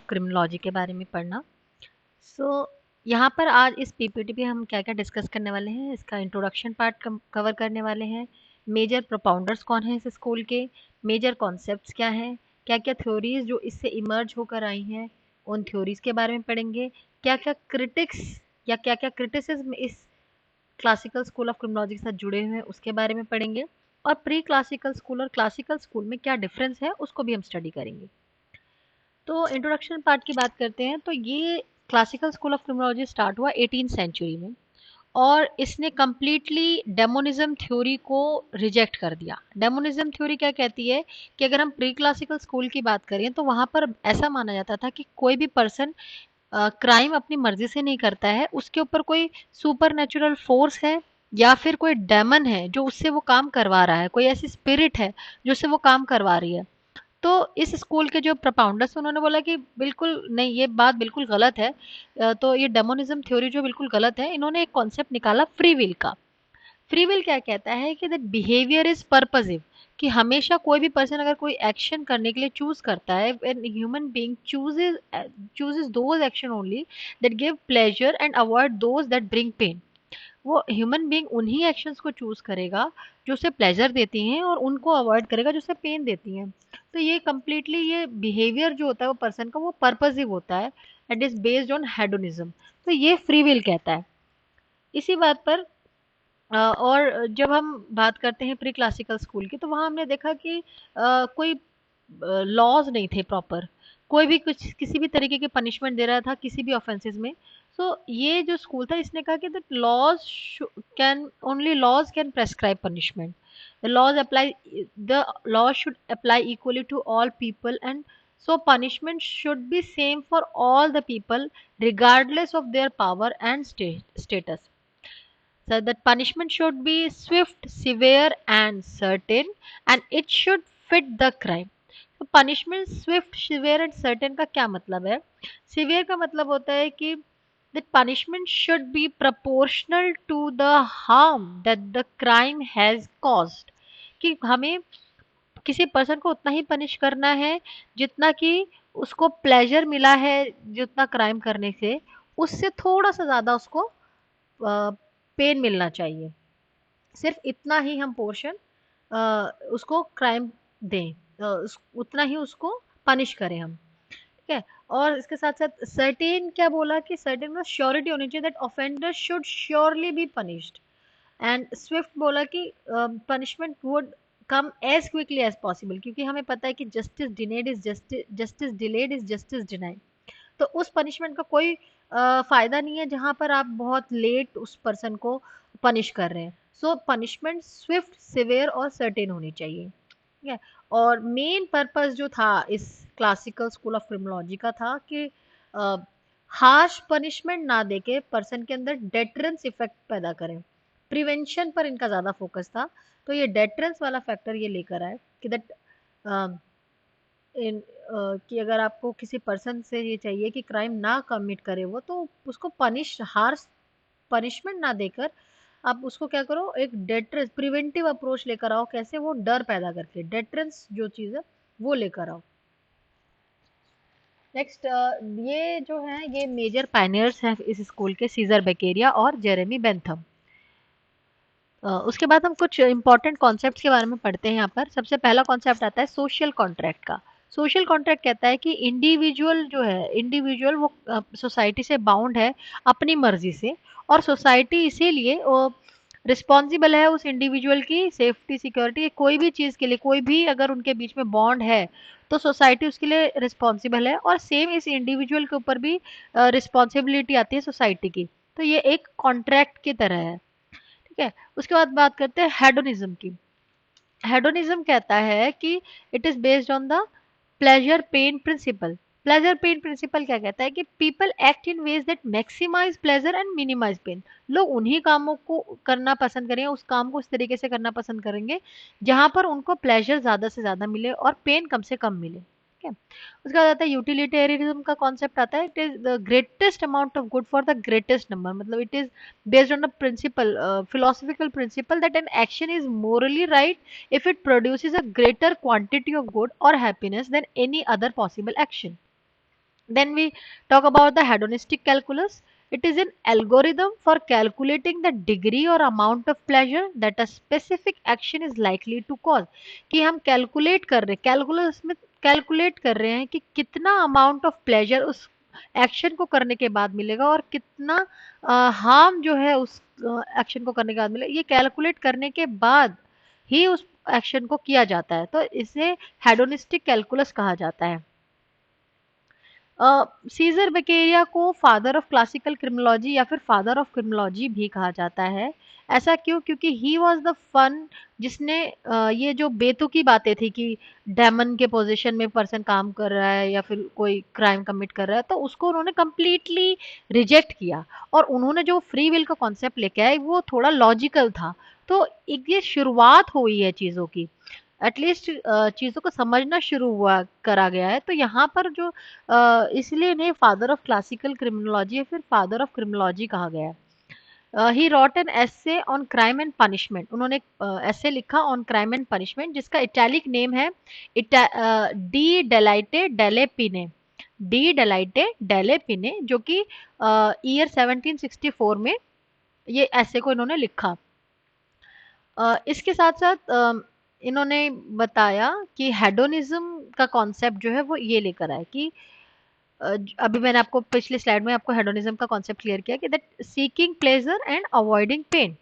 Criminology के बारे में पढ़ना। यहाँ पर आज इस पीपीटी पे हम क्या क्या डिस्कस करने वाले हैं, इसका इंट्रोडक्शन पार्ट कवर करने वाले हैं। मेजर प्रोपाउंडर्स कौन हैं इस स्कूल के, मेजर कॉन्सेप्ट्स क्या हैं, क्या क्या थ्योरीज जो इससे इमर्ज होकर आई हैं उन थ्योरीज के बारे में पढ़ेंगे। क्या क्या क्रिटिक्स या क्या क्या क्रिटिसिज्म इस क्लासिकल स्कूल ऑफ क्रिमिनोलॉजी के साथ जुड़े हुए हैं उसके बारे में पढ़ेंगे। और प्री क्लासिकल स्कूल और क्लासिकल स्कूल में क्या डिफरेंस है उसको भी हम स्टडी करेंगे। तो इंट्रोडक्शन पार्ट की बात करते हैं तो ये classical school of criminology start हुआ 18th सेंचुरी में और इसने कम्प्लीटली डेमोनिज्म थ्योरी को रिजेक्ट कर दिया। डेमोनिज्म थ्योरी क्या कहती है कि अगर हम प्री क्लासिकल स्कूल की बात करें तो वहाँ पर ऐसा माना जाता था कि कोई भी पर्सन क्राइम अपनी मर्जी से नहीं करता है, उसके ऊपर कोई सुपर नेचुरल फोर्स है या फिर कोई डेमन है जो उससे वो काम करवा रहा है, कोई ऐसी स्पिरिट है जो उससे वो काम करवा रही है। तो इस स्कूल के जो प्रोपाउंडर्स उन्होंने बोला कि बिल्कुल नहीं, ये बात बिल्कुल गलत है। तो ये डेमोनिज्म थ्योरी जो बिल्कुल गलत है। इन्होंने एक कॉन्सेप्ट निकाला फ्री विल का। फ्री विल क्या कहता है कि दैट बिहेवियर इज पर्पसिव, कि हमेशा कोई भी पर्सन अगर कोई एक्शन करने के लिए चूज करता है, when human being chooses those action only that give pleasure and avoid those that bring pain. वो ह्यूमन बीइंग उन्हीं एक्शंस को चूज करेगा जो उसे प्लेजर देती हैं और उनको अवॉइड करेगा जो उसे पेन देती हैं। तो ये कम्प्लीटली ये बिहेवियर जो होता है वो पर्सन का वो पर्पसिव होता है, and is based on hedonism. तो ये फ्री विल कहता है। इसी बात पर और जब हम बात करते हैं प्री क्लासिकल स्कूल की तो वहाँ हमने देखा कि कोई लॉज नहीं थे प्रॉपर, कोई भी कुछ किसी भी तरीके की पनिशमेंट दे रहा था किसी भी ऑफेंसेस में। सो ये जो स्कूल था इसने कहा कि that laws can only laws can prescribe punishment, the laws apply, the law should apply equally to all people and so punishment should be same for all the people regardless of their power and status. So that punishment should be swift, severe and certain and it should fit the crime. तो punishment Swift, severe and certain का क्या मतलब है? Severe का मतलब होता है कि the punishment should be proportional to the harm that the crime has caused, कि हमें किसी पर्सन को उतना ही पनिश करना है जितना कि उसको प्लेजर मिला है जितना क्राइम करने से, उससे थोड़ा सा ज्यादा उसको पेन मिलना चाहिए। सिर्फ इतना ही हम पोर्शन उसको क्राइम दें, उतना ही उसको पनिश करें हम। ठीक है। और इसके साथ साथ सर्टेन क्या बोला कि सर्टेन में श्योरिटी होनी चाहिए that offender should surely be punished. And swift बोला कि punishment would come as quickly as possible, क्योंकि हमें पता है कि justice denied is justice delayed is justice denied. तो उस पनिशमेंट का कोई फायदा नहीं है जहां पर आप बहुत लेट उस पर्सन को पनिश कर रहे हैं। सो पनिशमेंट स्विफ्ट, सिवियर और सर्टेन होनी चाहिए। ठीक है। और मेन पर्पस जो था इस क्लासिकल स्कूल ऑफ क्रिमिनोलॉजी का था कि हार्श पनिशमेंट ना देके पर्सन के अंदर डेटरेंस इफेक्ट पैदा करें। प्रिवेंशन पर इनका ज्यादा फोकस था। तो ये डेटरेंस वाला फैक्टर ये लेकर आए कि दैट कि अगर आपको किसी पर्सन से ये चाहिए कि क्राइम ना कमिट करे वो, तो उसको हार्श पनिशमेंट ना देकर आप उसको क्या करो, एक डेटरेंस प्रिवेंटिव अप्रोच लेकर आओ। कैसे? वो डर पैदा करके, डेटरेंस जो चीज़ है वो लेकर आओ। नेक्स्ट, ये जो है ये मेजर पायनियर्स हैं इस स्कूल के, सीजर बेकेरिया और जेरेमी बेंथम। उसके बाद हम कुछ इंपॉर्टेंट कॉन्सेप्ट्स के बारे में पढ़ते हैं। यहाँ पर सबसे पहला कॉन्सेप्ट आता है सोशल कॉन्ट्रैक्ट का। सोशल कॉन्ट्रैक्ट कहता है कि इंडिविजुअल जो है, इंडिविजुअल वो सोसाइटी से बाउंड है अपनी मर्जी से, और सोसाइटी इसीलिए रिस्पॉन्सिबल है उस इंडिविजुअल की सेफ्टी, सिक्योरिटी, कोई भी चीज़ के लिए, कोई भी अगर उनके बीच में बॉन्ड है तो सोसाइटी उसके लिए रिस्पॉन्सिबल है। और सेम इस इंडिविजुअल के ऊपर भी रिस्पॉन्सिबिलिटी आती है सोसाइटी की। तो ये एक कॉन्ट्रैक्ट की तरह है। ठीक है। उसके बाद बात करते हैं हेडोनिज्म की। हेडोनिज्म कहता है कि it is based on the pleasure pain principle. Pleasure pain principle क्या कहता है कि people act in ways that maximize pleasure and minimize pain. लोग उन्हीं कामों को करना पसंद करेंगे, उस काम को उस तरीके से करना पसंद करेंगे जहां पर उनको प्लेजर ज्यादा से ज्यादा मिले और पेन कम से कम मिले। ठीक है। उसके बाद आता है यूटिलिटेरियनिज्म का कॉन्सेप्ट आता है। It is the greatest amount of good for the greatest number, मतलब it is based on a principle, philosophical principle that an action is morally right if it produces a greater quantity of good or happiness than any other possible action. Then we talk about the hedonistic calculus. It is an algorithm for calculating the degree or amount of pleasure that a specific action is likely to cause. कि हम calculate कर रहे हैं, calculus में calculate कर रहे हैं कि कितना amount of pleasure उस एक्शन को करने के बाद मिलेगा और कितना हार्म जो है उस एक्शन को करने के बाद मिलेगा, ये कैलकुलेट करने के बाद ही उस एक्शन को किया जाता है, तो इसे हेडोनिस्टिक कैलकुलस कहा जाता है। सीजर बकेरिया को फादर ऑफ क्लासिकल क्रिमिनोलॉजी या फिर फादर ऑफ क्रिमिनोलॉजी भी कहा जाता है। ऐसा क्यों? क्योंकि ही वाज द फन जिसने ये जो बेतुकी बातें थी कि डेमन के पोजीशन में पर्सन काम कर रहा है या फिर कोई क्राइम कमिट कर रहा है, तो उसको उन्होंने कंप्लीटली रिजेक्ट किया और उन्होंने जो फ्री विल का कॉन्सेप्ट लेके आए वो थोड़ा लॉजिकल था। तो एक ये शुरुआत हुई है चीज़ों की, एटलीस्ट चीज़ों को समझना शुरू हुआ करा गया है। तो यहाँ पर जो इसलिए इन्हें फादर ऑफ क्लासिकल क्रिमिनोलॉजी या फिर फादर ऑफ क्रिमिनोलॉजी कहा गया है। He wrote an essay on crime and punishment, उन्होंने एसे लिखा ऑन क्राइम एंड पनिशमेंट जिसका इटैलिक नेम है डी डेलाइटे डेले पिने, डी डेलाइटे डेले पिने, जो कि ईयर 1764 में ये ऐसे को इन्होंने लिखा। इसके साथ साथ इन्होंने बताया कि हेडोनिज्म का कॉन्सेप्ट जो है वो ये लेकर आए कि अभी मैंने आपको पिछली स्लाइड में आपको हेडोनिज्म का कॉन्सेप्ट क्लियर किया कि that seeking pleasure and avoiding pain.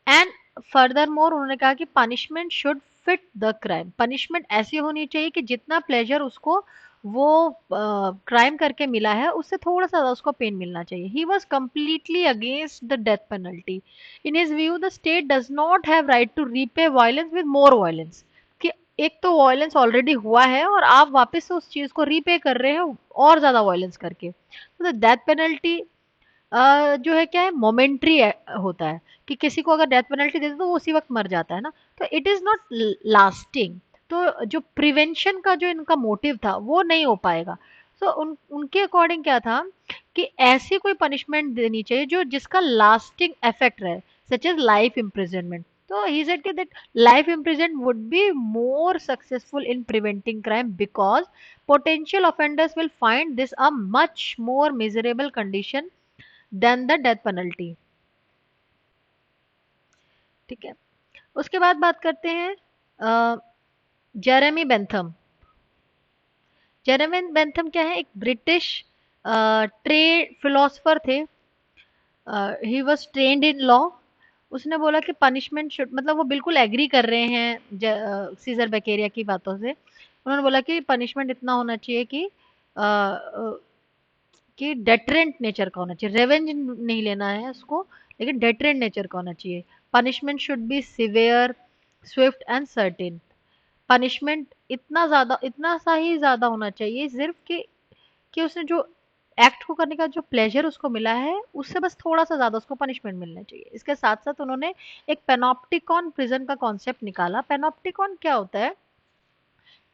And furthermore उन्होंने कहा कि punishment should fit the crime, punishment ऐसी होनी चाहिए कि जितना प्लेजर उसको वो क्राइम करके मिला है उससे थोड़ा सा उसको पेन मिलना चाहिए। He was completely against the death penalty. In his view the state does not have right to repay violence with more violence, कि एक तो वायलेंस ऑलरेडी हुआ है और आप वापस से उस चीज को रीपे कर रहे हो और ज्यादा वायलेंस करके। तो डेथ पेनल्टी जो है क्या है, मोमेंट्री होता है कि किसी को अगर डेथ पेनल्टी दे दो तो वो उसी वक्त मर जाता है ना, तो इट इज नॉट लास्टिंग। तो जो प्रिवेंशन का जो इनका मोटिव था वो नहीं हो पाएगा। तो उनके अकॉर्डिंग क्या था कि ऐसी कोई पनिशमेंट देनी चाहिए जो जिसका लास्टिंग इफेक्ट रहे, सच एज लाइफ इम्प्रिजनमेंट। तो ही सेड कि that life imprison would be more successful in preventing crime because potential offenders will find this a much more miserable condition than the death penalty. ठीक है, उसके बाद बात करते हैं Jeremy Bentham. Jeremy Bentham क्या है, एक ब्रिटिश ट्रेड फिलोसफर थे। He was trained in law. उसने बोला कि पनिशमेंट शुड, मतलब वो बिल्कुल एग्री कर रहे हैं सीजर बेकेरिया की बातों से। उन्होंने बोला कि पनिशमेंट इतना होना चाहिए कि डेटरेंट नेचर का होना चाहिए, रेवेंज नहीं लेना है उसको, लेकिन डेटरेंट नेचर का होना चाहिए। Punishment should B severe, Swift and certain. Punishment इतना ज्यादा, इतना सा ही ज्यादा होना चाहिए सिर्फ कि उसने जो एक्ट को करने का जो प्लेजर उसको मिला है उससे बस थोड़ा सा ज्यादा उसको पनिशमेंट मिलना चाहिए। इसके साथ साथ उन्होंने एक पेनॉप्टिकॉन प्रिजन का कॉन्सेप्ट निकाला। पेनॉप्टिकॉन क्या होता है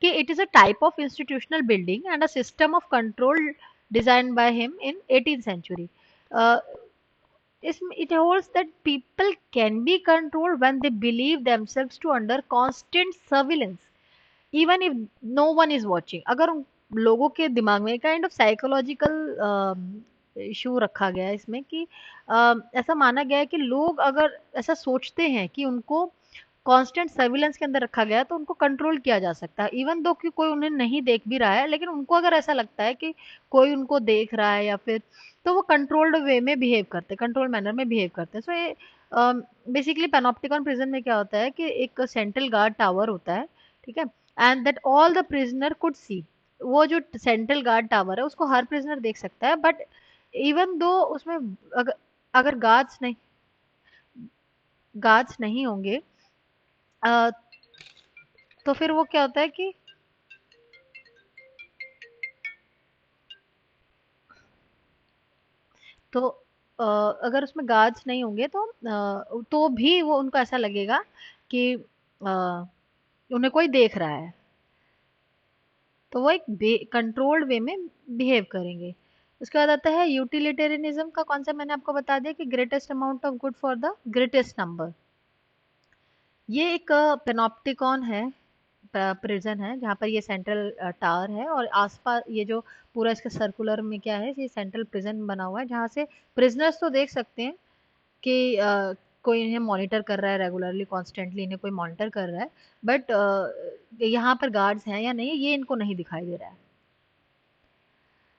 कि it is a type of institutional building and a system of control designed by him in 18th century. Uh, it holds that people can be controlled when they believe themselves to under constant surveillance even if no one is watching। अगर लोगों के दिमाग में kind of psychological issue रखा गया है इसमें कि ऐसा माना गया है कि लोग अगर ऐसा सोचते हैं कि उनको कांस्टेंट सर्विलेंस के अंदर रखा गया है तो उनको कंट्रोल किया जा सकता है, इवन दो कि कोई उन्हें नहीं देख भी रहा है, लेकिन उनको अगर ऐसा लगता है कि कोई उनको देख रहा है या फिर, तो वो कंट्रोल्ड वे में बिहेव करते हैं, कंट्रोल मैनर में बिहेव करते हैं। सो ये बेसिकली पैनोप्टिकॉन प्रिजन में क्या होता है कि एक सेंट्रल गार्ड टावर होता है, ठीक है, and that all the prisoner could see. वो जो सेंट्रल गार्ड टावर है उसको हर प्रिजनर देख सकता है, बट इवन दो उसमें अगर अगर गार्ड्स नहीं होंगे अ, तो फिर वो क्या होता है कि तो अगर उसमें गार्ड्स नहीं होंगे तो भी वो उनको ऐसा लगेगा कि उन्हें कोई देख रहा है, तो वो एक कंट्रोल्ड वे में बिहेव करेंगे। उसके बाद आता है यूटिलिटेरियनिज्म का कॉन्सेप्ट। मैंने आपको बता दिया कि greatest amount of good for the greatest number. ये एक पेनॉप्टिकॉन है। प्रिजन है जहाँ पर ये सेंट्रल टावर है, और आसपास ये जो पूरा इसका सर्कुलर में क्या है, ये सेंट्रल प्रिजन बना हुआ है जहाँ से प्रिजनर्स तो देख सकते हैं कि कोई इन्हें मॉनिटर कर रहा है रेगुलरली, कॉन्स्टेंटली इन्हें कोई मॉनिटर कर रहा है, बट यहाँ पर गार्ड्स हैं या नहीं ये इनको नहीं दिखाई दे रहा है।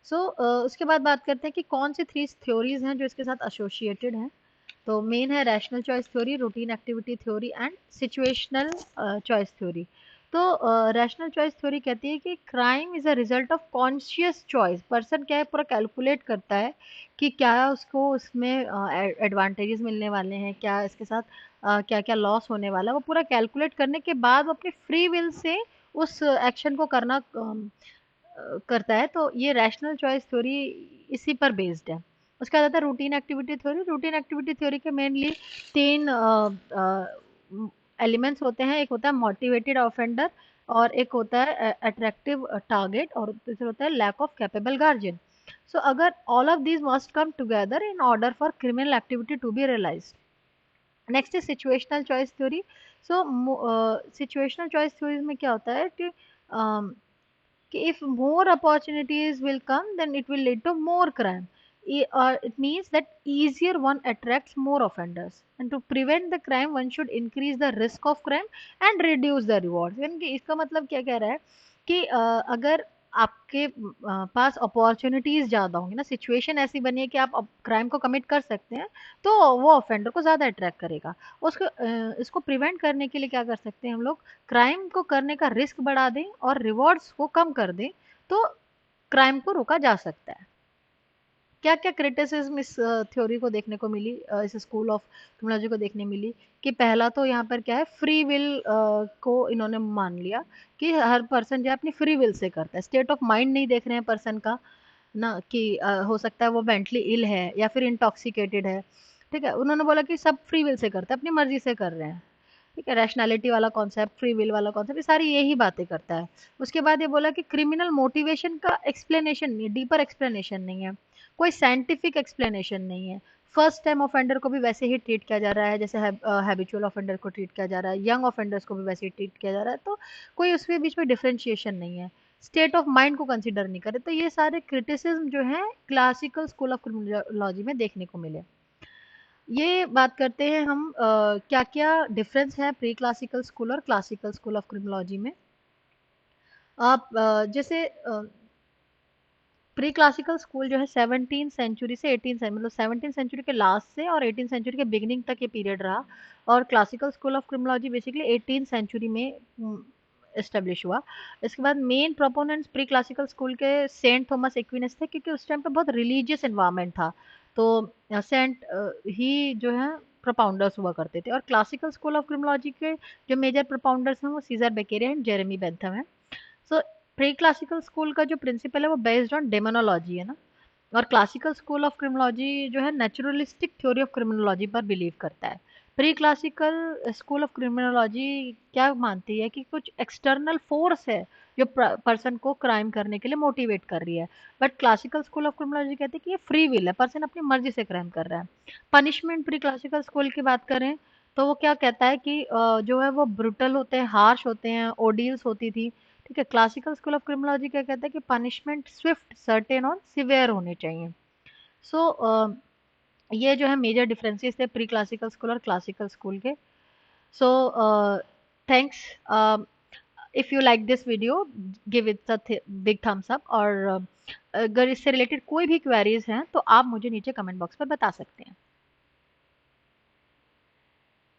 सो उसके बाद बात करते हैं कि कौन सी 3 थ्योरीज हैं जो इसके साथ एसोसिएटेड हैं। तो मेन है rational choice theory, routine activity theory and situational choice theory. तो रैशनल चॉइस थ्योरी कहती है कि crime is a result of conscious choice. Person क्या है, पूरा कैलकुलेट करता है कि क्या उसको उसमें एडवांटेजेस मिलने वाले हैं, क्या इसके साथ क्या क्या लॉस होने वाला है, वो पूरा कैलकुलेट करने के बाद वो अपनी फ्री विल से उस एक्शन को करना करता है। तो ये रैशनल चॉइस थ्योरी इसी पर बेस्ड है। उसका आता है routine activity theory. Routine activity theory के मेनली 3 एलिमेंट्स होते हैं। एक होता है मोटिवेटेड ऑफेंडर, और एक होता है अट्रैक्टिव टारगेट, और दूसरा होता है lack of capable guardian. So अगर all of these must come together in order for criminal activity to be realized. Next is situational choice theory. So situational choice theory में क्या होता है कि if more opportunities will come, then it will lead to more crime. It means that easier one attracts more offenders, and to prevent the crime one should increase the risk of crime and reduce the rewards. यानी कि इसका मतलब क्या कह रहा है कि अगर आपके पास अपॉर्चुनिटीज ज्यादा होंगी ना, सिचुएशन ऐसी बनी है कि आप क्राइम को कमिट कर सकते हैं, तो वो ऑफेंडर को ज्यादा अट्रैक्ट करेगा। उसको इसको प्रिवेंट करने के लिए क्या कर सकते हैं हम लोग, क्राइम को करने का रिस्क बढ़ा दें और रिवॉर्ड्स को कम कर दें, तो क्राइम को रोका जा सकता है। क्या क्या क्रिटिसिज्म इस थ्योरी को देखने को मिली, इस स्कूल ऑफ क्रिमिनोलॉजी को देखने मिली कि पहला तो यहाँ पर क्या है, फ्री विल को इन्होंने मान लिया कि हर पर्सन जो है अपनी फ्री विल से करता है। स्टेट ऑफ माइंड नहीं देख रहे हैं पर्सन का ना, कि हो सकता है वो मेंटली इल है या फिर इंटॉक्सिकेटेड है। ठीक है, उन्होंने बोला कि सब फ्री विल से करता है, अपनी मर्जी से कर रहे हैं। ठीक है, रैशनैलिटी वाला कॉन्सेप्ट, फ्री विल वाला कॉन्सेप्ट, ये सारी यही बातें करता है। उसके बाद ये बोला कि क्रिमिनल मोटिवेशन का एक्सप्लेनेशन नहीं, डीपर एक्सप्लेनेशन नहीं है, कोई साइंटिफिक एक्सप्लेनेशन नहीं है। फर्स्ट टाइम ऑफेंडर को भी वैसे ही ट्रीट किया जा रहा है जैसे हैबिचुअल ऑफेंडर को ट्रीट किया जा रहा है, यंग ऑफेंडर्स को भी वैसे ही ट्रीट किया जा रहा है, तो कोई उसके बीच में डिफ्रेंशिएशन नहीं है। स्टेट ऑफ माइंड को कंसिडर नहीं करे। तो ये सारे क्रिटिसिज्म जो है क्लासिकल स्कूल ऑफ क्रिमिनोलॉजी में देखने को मिले। ये बात करते हैं हम क्या क्या डिफरेंस है प्री क्लासिकल स्कूल और क्लासिकल स्कूल ऑफ क्रिमिनोलॉजी में। आप जैसे प्री क्लासिकल स्कूल जो है 17 सेंचुरी से 18 सेंचुरी, मतलब 17 सेंचुरी के लास्ट से और 18 सेंचुरी के बिगिनिंग तक ये पीरियड रहा, और classical school of criminology basically 18 century में एस्टेब्लिश हुआ। इसके बाद main proponents pre classical school के सेंट थॉमस एक्विनस थे, क्योंकि उस टाइम पे बहुत रिलीजियस एनवायरनमेंट था, तो सेंट ही जो है प्रोपाउंडर्स हुआ करते थे। और क्लासिकल स्कूल ऑफ क्रिमिनोलॉजी के जो मेजर प्रोपाउंडर्स हैं वो सीजर बेकेरे एंड जेरेमी बेंथम हैं। सो प्री क्लासिकल स्कूल का जो प्रिंसिपल है वो बेस्ड ऑन डेमोनोलॉजी है ना, और क्लासिकल स्कूल ऑफ क्रिमिनोलॉजी जो है नेचुरलिस्टिक थ्योरी ऑफ क्रिमिनोलॉजी पर बिलीव करता है। Pre classical school of criminology क्या मानती है कि कुछ एक्सटर्नल फोर्स है जो पर्सन को क्राइम करने के लिए मोटिवेट कर रही है, but classical school of criminology कहती है कि ये फ्री विल है, पर्सन अपनी मर्जी से क्राइम कर रहा है। पनिशमेंट प्री क्लासिकल स्कूल की बात करें तो वो क्या कहता है कि जो है वो ब्रुटल होते हैं, हार्श होते हैं, ओडील्स होती थी। ठीक है, क्लासिकल स्कूल ऑफ क्रिमिनोलॉजी क्या कहता है कि पनिशमेंट स्विफ्ट, सर्टेन और सिवियर होने चाहिए। सो ये जो है मेजर डिफरेंसेस थे प्री क्लासिकल स्कूल और क्लासिकल स्कूल के। So thanks. If you like this video give it a big thumbs up, और अगर इससे रिलेटेड कोई भी क्वेरीज हैं तो आप मुझे नीचे कमेंट बॉक्स पर बता सकते हैं।